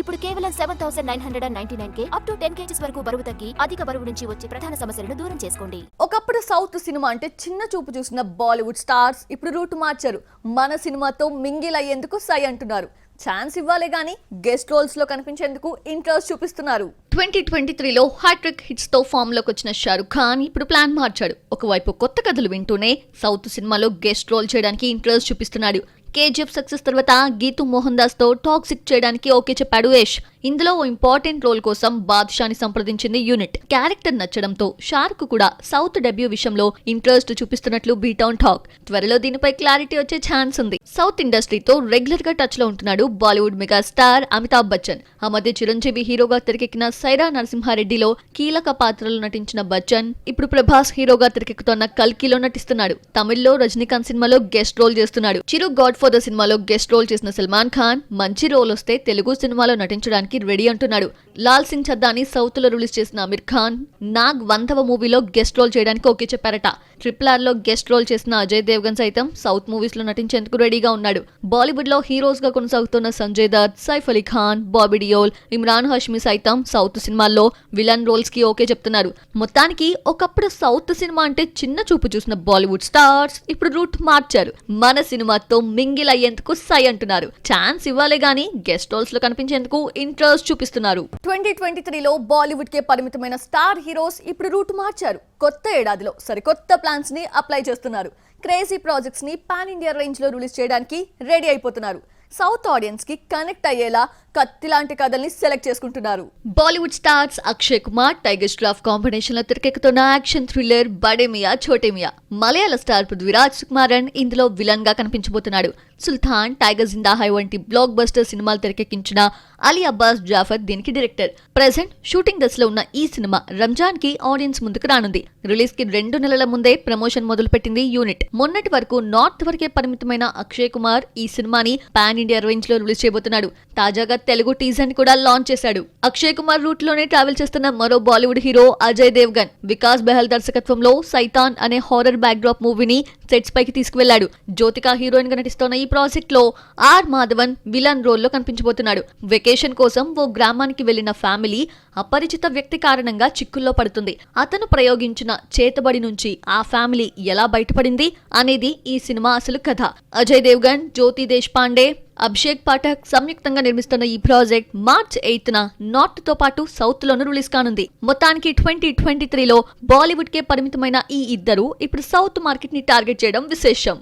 ఇప్పుడు కేవలం 7,999K up to 10 kgs వరకు బరువు తగ్గి అధిక బరువు నుంచి వచ్చే ప్రధాన సమస్యలను దూరం చేసుకోండి. ఒకప్పుడు సౌత్ సినిమా అంటే చిన్న చూపు చూసిన బాలీవుడ్ స్టార్స్ ఇప్పుడు రూట్ మార్చారు. మన సినిమాతో మింగిల్ అయ్యేందుకు సై అంటున్నారు. ఛాన్స్ ఇవ్వాలే గానీ గెస్ట్ రోల్స్ లో కనిపించేందుకు ఇంట్రెస్ట్ చూపిస్తున్నారు. 2023లో హ్యాట్రిక్ హిట్స్ తో ఫామ్ లోకి వచ్చిన షారుఖ్ ఖాన్ ఇప్పుడు ప్లాన్ మార్చాడు. ఒకవైపు కొత్త కథలు వింటూనే సౌత్ సినిమాలో గెస్ట్ రోల్ చేయడానికి ఇంట్రెస్ట్ చూపిస్తున్నాడు. కేజీఎఫ్ సక్సెస్ తర్వాత గీతూ మోహన్ దాస్ తో టాక్సిక్ చేయడానికి ఓకే చెప్పాడు యష్. ఇందులో ఓ ఇంపార్టెంట్ రోల్ కోసం బాద్షాని సంప్రదించింది యూనిట్. క్యారెక్టర్ నచ్చడంతో షారుఖ్ కూడా సౌత్ డెబ్యూ విషయంలో ఇంట్రెస్ట్ చూపిస్తున్నట్లు బీటౌన్ టాక్. త్వరలో దీనిపై క్లారిటీ వచ్చే ఛాన్స్ ఉంది. సౌత్ ఇండస్ట్రీతో రెగ్యులర్ గా టచ్ లో ఉంటున్నాడు బాలీవుడ్ మెగా స్టార్ అమితాబ్ బచ్చన్. ఆ మధ్య చిరంజీవి హీరోగా తెరకెక్కిన సైరా నరసింహారెడ్డిలో కీలక పాత్రలో నటించిన బచ్చన్ ఇప్పుడు ప్రభాస్ హీరోగా తెరకెక్కుతున్న కల్కిలో నటిస్తున్నాడు. తమిళ్లో రజనీకాంత్ సినిమాలో గెస్ట్ రోల్ చేస్తున్నాడు. చిరు గాడ్ ఫాదర్ సినిమాలో గెస్ట్ రోల్ చేసిన సల్మాన్ ఖాన్ మంచి రోల్ వస్తే తెలుగు సినిమాలో నటించడానికి రెడీ అంటున్నాడు. లాల్ సింగ్ చద్దాని సౌత్ లో రిలీజ్ చేసిన అమీర్ ఖాన్ నాగ్ 100వ మూవీలో గెస్ట్ రోల్ చేయడానికి ఓకే చెప్పారట. RRR లో గెస్ట్ రోల్ చేసిన అజయ్ దేవ్గన్ సైతం సౌత్ మూవీస్ లో నటించేందుకు రెడీగా ఉన్నాడు. బాలీవుడ్ లో హీరోస్ గా కొనసాగుతున్న సంజయ్ దత్, సైఫ్ అలీ ఖాన్, బాబీ డియోల్, ఇమ్రాన్ హష్మి సైతం సౌత్ సినిమాల్లో విలన్ రోల్స్ కి ఓకే చెప్తున్నారు. మొత్తానికి ఒకప్పుడు సౌత్ సినిమా అంటే చిన్న చూపు చూసిన బాలీవుడ్ స్టార్స్ ఇప్పుడు రూట్ మార్చారు. మన సినిమాతో మింగిల్ అయ్యేందుకు సై అంటున్నారు. ఛాన్స్ ఇవ్వాలే గానీ గెస్ట్ రోల్స్ లో కనిపించేందుకు ఇంట్రెస్ట్ చూపిస్తున్నారు. 2023లో బాలీవుడ్ కే పరిమితమైన స్టార్ హీరోస్ ఇప్పుడు రూట్ మార్చారు. కొత్త ఏడాదిలో సరికొత్త ప్లాన్స్ ని అప్లై చేస్తున్నారు. క్రేజీ ప్రాజెక్ట్స్ ని పాన్ ఇండియా రేంజ్ లో రిలీజ్ చేయడానికి రెడీ అయిపోతున్నారు. సౌత్ ఆడియన్స్ కి కనెక్ట్ అయ్యేలా కత్తి లాంటి కథల్ని సెలెక్ట్ చేసుకుంటున్నారు. Bollywood stars Akshay Kumar, tiger Shroff combination లో తెరకెక్కుతున్న యాక్షన్ థ్రిల్లర్ బడే మియా ఛోటే మియా. మలయాళ స్టార్ పృథ్వీరాజ్ సుకుమారన్ ఇందులో విలన్ గా కనిపించబోతున్నాడు. సుల్తాన్, టైగర్ జిందా హై వంటి బ్లాక్ బస్టర్ సినిమాలు తెరకెక్కించిన అలీ అబ్బాస్ జాఫర్ దీనికి డైరెక్టర్. ప్రెజెంట్ షూటింగ్ దశలో ఉన్న ఈ సినిమా రంజాన్ కి ఆడియన్స్ ముందుకు రానుంది. రిలీజ్ కి 2 నెలల ముందే ప్రమోషన్ మొదలుపెట్టింది యూనిట్. మొన్నటి వరకు నార్త్ వరకే పరిమితమైన అక్షయ్ కుమార్ ఈ సినిమాని పాన్ ఇండియా రేంజ్ లో రిలీజ్ చేయబోతున్నాడు. తాజాగా తెలుగు టీజర్ ని కూడా లాంచ్ చేశాడు. అక్షయ్ కుమార్ రూట్ లోనే ట్రావెల్ చేస్తున్న మరో బాలీవుడ్ హీరో అజయ్ దేవ్గన్ వికాస్ బెహల్ దర్శకత్వంలో సైతాన్ అనే హారర్ బ్యాక్ డ్రాప్ మూవీని సెట్స్ పైకి తీసుకువెళ్లాడు. జ్యోతిక హీరోయిన్ గా నటిస్తున్న ఈ ప్రాజెక్ట్ లో ఆర్ మాధవన్ విలన్ రోల్ లో కనిపించబోతున్నాడు. వెకేషన్ కోసం ఓ గ్రామానికి వెళ్లిన ఫ్యామిలీ అపరిచిత వ్యక్తి కారణంగా చిక్కుల్లో పడుతుంది. అతను ప్రయోగించిన చేతబడి నుంచి ఆ ఫ్యామిలీ ఎలా బయటపడింది అనేది ఈ సినిమా అసలు కథ. అజయ్ దేవ్గన్, జ్యోతి దేశ్పాండే, అభిషేక్ పాఠక్ సంయుక్తంగా నిర్మిస్తున్న ఈ ప్రాజెక్ట్ మార్చ్ 8న నార్త్ తో పాటు సౌత్ లోను రిలీజ్ కానుంది. మొత్తానికి 2023లో బాలీవుడ్ కే పరిమితమైన ఈ ఇద్దరు ఇప్పుడు సౌత్ మార్కెట్ ని టార్గెట్ చేయడం విశేషం.